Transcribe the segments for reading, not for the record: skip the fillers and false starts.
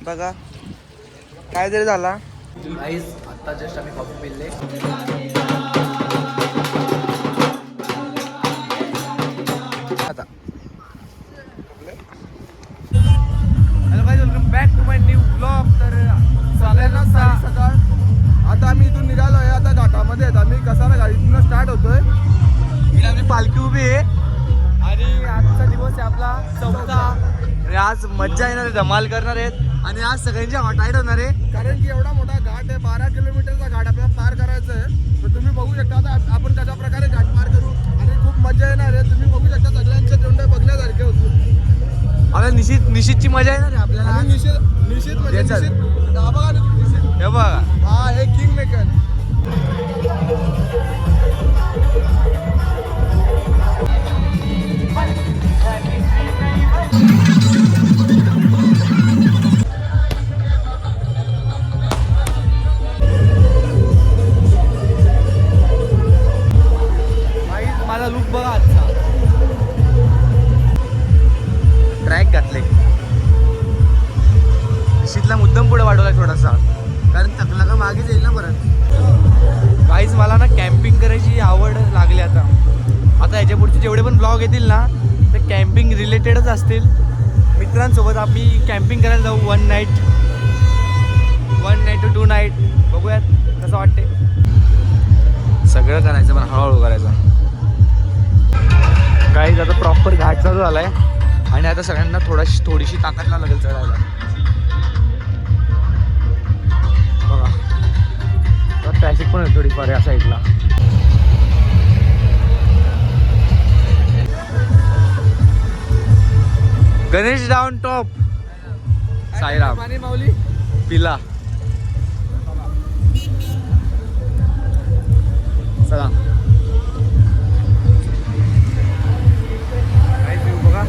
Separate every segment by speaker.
Speaker 1: बघा काय तरी झाला
Speaker 2: गाईज आता जस्ट आम्ही कॉफी पिले. आता hello guys, welcome back to my new blog. तर सगळ्यांना सकाळ.
Speaker 1: आता आम्ही इथून निघालो आहे. आता घाटामध्ये आहेत आम्ही. कसारा गाडीतून स्टार्ट होतोय.
Speaker 2: आपली पालखी उभी आहे आणि आजचा दिवस आहे आपला 4था. आणि आज मज्जा येणार आहे, धमाल करणार आहेत आणि आज सगळ्यांची हॉटाईट होणार आहे.
Speaker 1: कारण की एवढा मोठा घाट आहे, 12 किलोमीटरचा घाट आपल्याला पार करायचा आहे. तर तुम्ही बघू शकता आता आपण कशा प्रकारे घाट पार करू आणि खूप मजा येणार आहे. तुम्ही बघू शकता सगळ्यांचे तोंड बघण्यासारखे होते.
Speaker 2: आपल्याला निश्चितची मजा येणार आहे आपल्याला.
Speaker 1: आणि निश्चित म्हणजे निश्चित हा बघा ना, निश्चित
Speaker 2: हे बघा,
Speaker 1: हा हे किंग मेकर.
Speaker 2: माझा लुक बघा आजचा. ट्रॅक घातले. शीतला मुद्दाम पुढे वाढवला थोडासा, कारण थकला का मागे जाईल ना परत. काहीच मला ना कॅम्पिंग करायची आवड लागली आता. याच्या पुढचे जेवढे पण ब्लॉग येतील ना ते कॅम्पिंग रिलेटेडच असतील. मित्रांसोबत आम्ही कॅम्पिंग करायला जाऊ. 1 नाईट to 2 नाईट. बघूयात कसं वाटते. सगळं करायचं पण हळूहळू करायचं. काही आता प्रॉपर घाट चालू झाला आहे आणि आता सगळ्यांना थोडीशी ताकद लागेल चढायला. बघा ट्रॅफिक पण आहे थोडीफार या साईडला. गणेश डाऊन टॉप. साईराम
Speaker 1: माऊली
Speaker 2: पिला. चला बघा.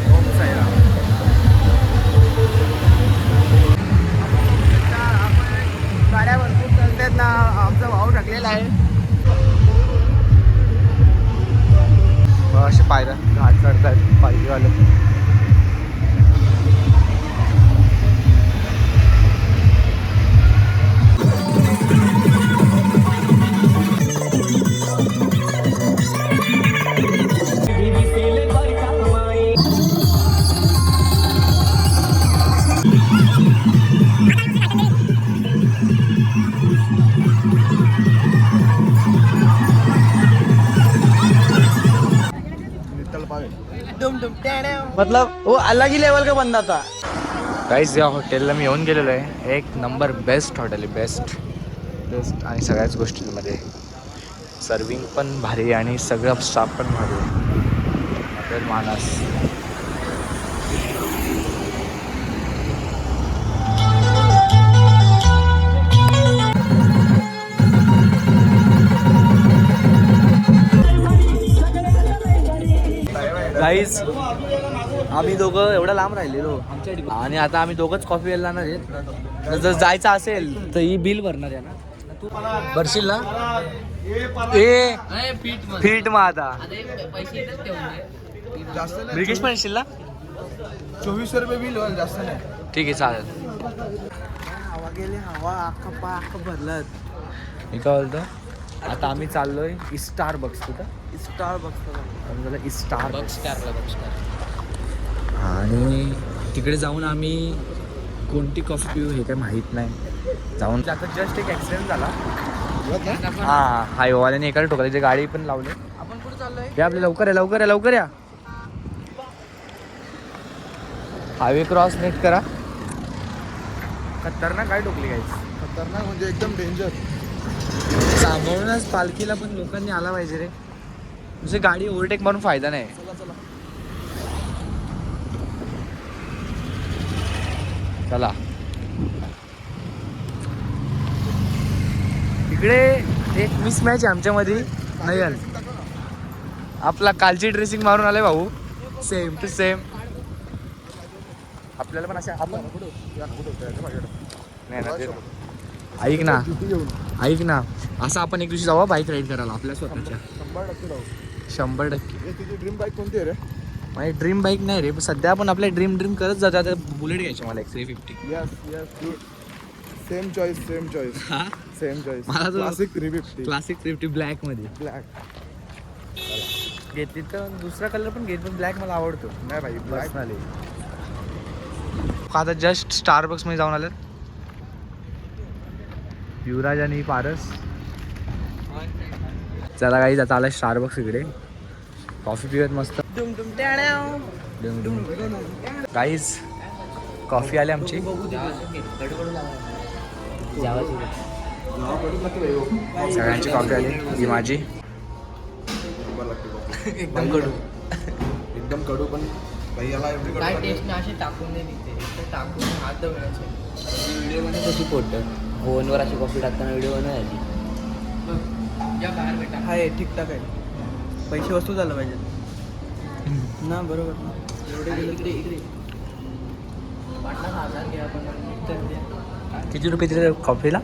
Speaker 2: ओम साईराम. गाड्या भरपूर चालतात ना. आमचा भाऊ टाकलेला आहे. असे पायऱ्या घाट चढतायत पालखीवाले. मतलब वो अलग ही लेवल का बंदा था. गाइस या हॉटेलला मी येऊन गेलेलो आहे. एक नंबर बेस्ट हॉटेल आहे. बेस्ट आणि सगळ्याच गोष्टींमध्ये सर्विंग पण भारी आणि सगळं स्टाफ पण भारी. हॉटेल मानस. गाईज आम्ही दोघं एवढं लांब राहिलेलो आणि आता आम्ही दोघंच कॉफी प्यायला जाणार आहेत. जर जायचं असेल तर ही बिल भरणार आहे ना. तू भरशील ना. फीट मग आता ब्रिटिश पण येशील ना.
Speaker 1: 2400 रुपये बिल होईल, जास्त नाही.
Speaker 2: ठीक आहे चालेल.
Speaker 1: हवा गेली, हवा अख्खा भरलं.
Speaker 2: मी काय बोलतो, आता आम्ही चाललोय स्टारबक्स. कुठं स्टारबक्स आणि तिकडे जाऊन आम्ही कोणती कॉफी पिऊ हे काय माहीत नाही. जाऊन आता जस्ट एक ॲक्सिडेंट झाला. हां हायवाल्याने एकाला ठोकला. त्याची गाडी पण लावली.
Speaker 1: आपण कुठे चाललोय?
Speaker 2: हे आपले लवकर या. हायवे क्रॉस नेट करा. खतरनाक गाडी ठोकली गाईस.
Speaker 1: खतरनाक म्हणजे एकदम डेंजर.
Speaker 2: सांभाळूनच पालखीला पण लोकांनी आला पाहिजे रे. दुसरी गाडी ओव्हरटेक मारून फायदा नाही. चला इकडे एक मिसमॅच आहे आमच्यामध्ये. नयल आपला कालची ड्रेसिंग मारून आलाय भाऊ. Same to same. आपल्याला पण असे आपण ऐक ना असं आपण एक दिवशी जाऊ बाईक राईड करायला आपल्या स्वतःच्या. 100%
Speaker 1: तुझी ड्रीम बाईक कोणती आहे रे?
Speaker 2: माझी ड्रीम बाईक नाही रे, पण सध्या आपण आपल्या ड्रीम करत जातो. आता बुलेट घ्यायची मला एक 350.
Speaker 1: यस सेम चॉईस
Speaker 2: हा
Speaker 1: सेम चॉईस.
Speaker 2: मला तो
Speaker 1: क्लासिक 350
Speaker 2: क्लासिक 350 ब्लॅकमध्ये
Speaker 1: ब्लॅक.
Speaker 2: घेतली तर दुसरा कलर पण घेत, पण ब्लॅक मला आवडतो
Speaker 1: नाही भाई ब्लॅक.
Speaker 2: पर्सनली. आता जस्ट स्टारबक्स मध्ये जाऊन आलं युवराज आणि पारस. चला काही आता आला स्टारबक्स इकडे, कॉफी पिवत मस्त. गाईज कॉफी आली आमची. सगळ्यांची कॉफी आली, ही माझी. एकदम कडू,
Speaker 1: एकदम कडू, पण भैयाला एवढी कडू
Speaker 3: काय
Speaker 1: लागली.
Speaker 3: टेस्ट नाही, अशी टाकून नाही दिसते, टाकून हात धुण्याचे. व्हिडिओ मध्ये कशी फोटो फोनवर अशी कॉफी टाकताना व्हिडिओ बनवायची. या बाहेर बेटा
Speaker 4: आहे ठीकठाक आहे. पैसे वस्तू झालं पाहिजे ना, बरोबर ना.
Speaker 3: इकडे इकडे 50,000 घ्या आपण.
Speaker 2: किती रुपये दिले कॉफीला?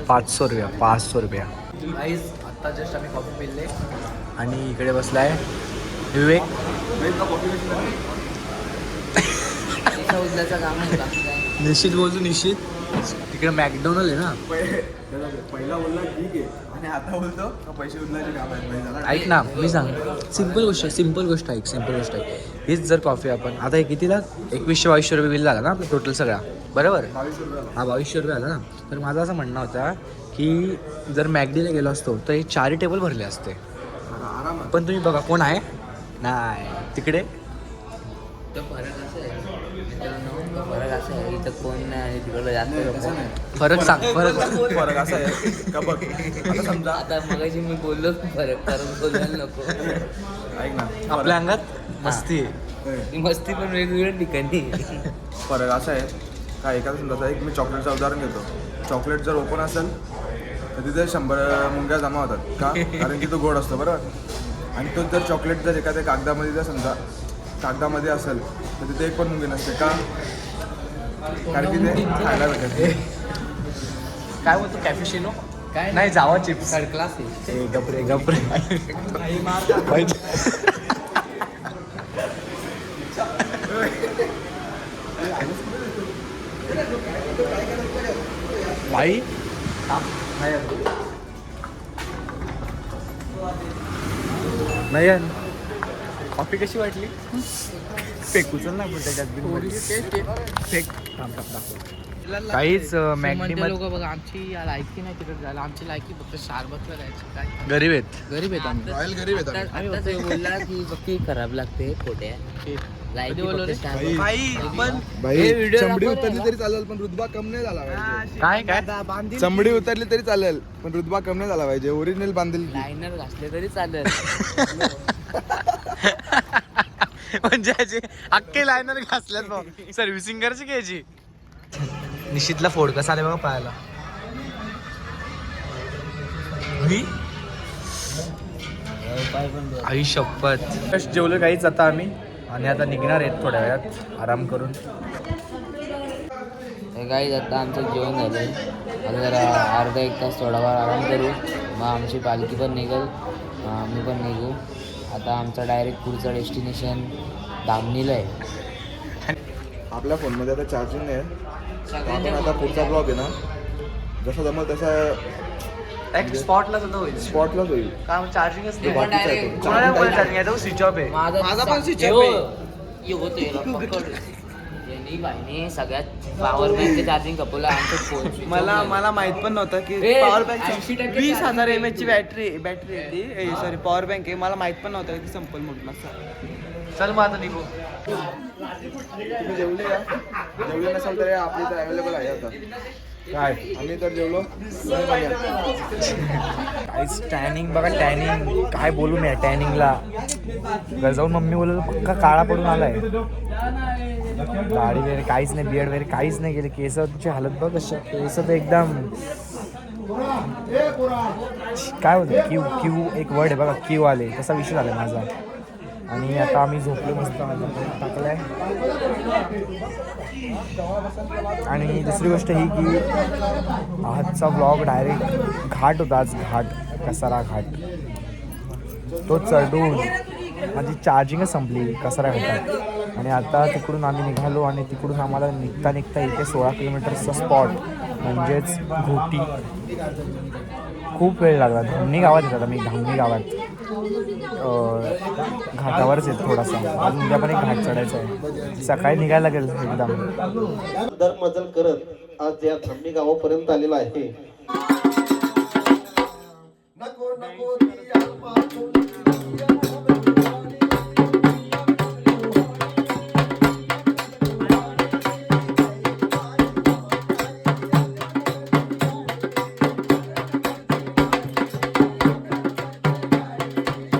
Speaker 2: 500 रुपया. 500 रुपया. गाईज आत्ता जस्ट आम्ही कॉफी पिले आणि इकडे बसलाय विवेक.
Speaker 3: पैसा उचलायचं काम होता.
Speaker 2: निश्चित बोलतो निश्चित. तिकडे मॅकडोनल्ड आहे ना.
Speaker 1: पहिला बोलला ठीक आहे आणि आता बोलतो का पैसे उचलायचे काम आहेत भाई. झाला
Speaker 2: ऐक ना, मी सांग, सिम्पल गोष्ट ऐक. सिम्पल गोष्ट आहे. हीच जर कॉफी आपण आता हे कितीला 2100-2200 रुपये बिल झाला ना आपलं टोटल सगळा, बरोबर?
Speaker 1: 22 रुपये.
Speaker 2: हा 2200 रुपये आला ना. तर माझं असं म्हणणं होतं की जर मॅगडीला गेलो असतो तर हे 4 टेबल भरले असते.
Speaker 1: आरामात.
Speaker 2: पण तुम्ही बघा कोण आहे नाही तिकडे.
Speaker 3: तो फरक असं आहे मित्रांनो, तो फरक असं आहे, इथं कोण नाही आणि तिकडं जास्त
Speaker 1: तसं नाही.
Speaker 2: फरक सांग.
Speaker 1: फरक असा आहे का बघ, आता समजा
Speaker 3: आता मगाशी मी बोललो फरक करून बोलायला नको.
Speaker 1: ऐक ना,
Speaker 2: आपल्या अंगात मस्ती आहे.
Speaker 3: ही मस्ती पण वेगवेगळ्या ठिकाणी.
Speaker 1: फरक असा आहे का एखादा समजा एक मी चॉकलेटचं उदाहरण घेतो. चॉकलेट जर ओपन असेल तर तिथे 100 मुंग्या जमा होतात का, कारण की तो गोड असतो बरोबर. आणि तो जर चॉकलेट जर एखाद्या कागदामध्ये जर समजा कागदामध्ये असेल तर तिथे एक पण मुंगी नसते का, कारण की ते खायला भेटत.
Speaker 2: काय बोलतो कॅफेशिनो
Speaker 3: काय
Speaker 2: नाही जावा चिप्स.
Speaker 3: थर्ड क्लास आहे.
Speaker 2: गपरे भाई. नाही कॉफी कशी वाटली? फेक उचल ना पण त्याच्यात फेक. काहीच मॅगडी
Speaker 3: लोक बघा आमची लायकी नाही तिकडे जायला. आमची लायकी फक्त स्टारबक्सला जायची. काय
Speaker 2: गरीब आहेत.
Speaker 3: गरीब आहेत आम्ही.
Speaker 1: रॉयल गरीब आहेत आम्ही.
Speaker 3: आता ते बोलला की बघ खराब लागते खोट्या लायकी फक्त Starbucks.
Speaker 1: भाई
Speaker 3: हे video
Speaker 1: चमडी
Speaker 3: दाखव
Speaker 1: उतरली
Speaker 3: ना.
Speaker 1: तरी चालेल पण रुतबा कम नाही झाला पाहिजे.
Speaker 2: काय
Speaker 1: चमडी उतरली तरी चालेल पण रुतबा कम नाही झाला पाहिजे. ओरिजिनल बांधील
Speaker 3: लायनर घासले तरी चालेल.
Speaker 2: म्हणजे असे अख्खे लायनर घासल्यात भाऊ. सर्व्हिसिंग करायची घ्यायची. निश्चितला फोड कसा आले बघा पाहायला. आई शपथ. जेवलो काहीच आता आम्ही आणि आता निघणार आहेत थोड्या वेळात आराम करून.
Speaker 3: काही आता आमचं जेवण झालं. आता जरा अर्धा एक तास थोडाफार आराम करू, मग आमची पालखी पण निघेल, आम्ही पण निघू. आता आमचा डायरेक्ट पुढचं डेस्टिनेशन धामणीला आहे.
Speaker 1: आपल्या फोनमध्ये आता चार्जिंग आहे. आपण आता पुढचा ब्लॉग आहे ना जसा जमल तसा
Speaker 2: स्पॉटला सुद्धा होईल.
Speaker 1: स्पॉटलाच होईल.
Speaker 2: काय चार्जिंगच
Speaker 3: ते पण direct
Speaker 2: नाही. स्विच ऑफ आहे.
Speaker 3: माझा पण switch off आहे. भाईने सगळ्यात पॉवर बँक चार्जिंग कपवलं आमचं फोन.
Speaker 4: मला माहित पण नव्हतं की
Speaker 3: ए,
Speaker 4: पॉवर बँक
Speaker 3: 80%
Speaker 4: 20,000 mAh ची बॅटरी आहे. सॉरी पॉवर बँक आहे. मला माहित पण नव्हतं की संपल म्हणून असं.
Speaker 2: चल मग आता निघू.
Speaker 1: तुम्ही जेवले का? जेवले नसाल तर आपली इथं अवेलेबल आहे आता.
Speaker 2: काय
Speaker 1: आम्ही तर जेवलो.
Speaker 2: टॅनिंग बघा टॅनिंग काय बोलू मी टॅनिंगला. जाऊन मम्मी बोलत पक्का काळा पडून आलाय. दाढी वगैरे काहीच नाही, बियर्ड वगैरे काहीच नाही गेले. केसाची हालत बघ कशा. केस तर एकदम काय होतं क्यू क्यू एक वर्ड आहे बघा क्यू आले तसा विषय झाला माझा. आणि आता आम्ही झोपलो मस्त टाकलाय. आणि दुसरी गोष्ट ही की आजचा व्लॉग डायरेक्ट घाट होता. आज घाट कसारा घाट तो चढून
Speaker 5: माझी चार्जिंगच संपली कसारा घाटात. आणि आता तिकडून आम्ही निघालो आणि तिकडून आम्हाला निघता निघता इथे 16 किलोमीटरचा स्पॉट म्हणजेच घोटी. खूप वेळ लागला. धामणी गावात येतात आम्ही, धामणी गावात घाटावरच येत थोडासा. अजून उद्या पण एक घाट चढायचा आहे. सकाळी निघायला लागेल एकदम.
Speaker 6: दरमजल करत आज या धामणी गावापर्यंत आलेला आहे. नको नको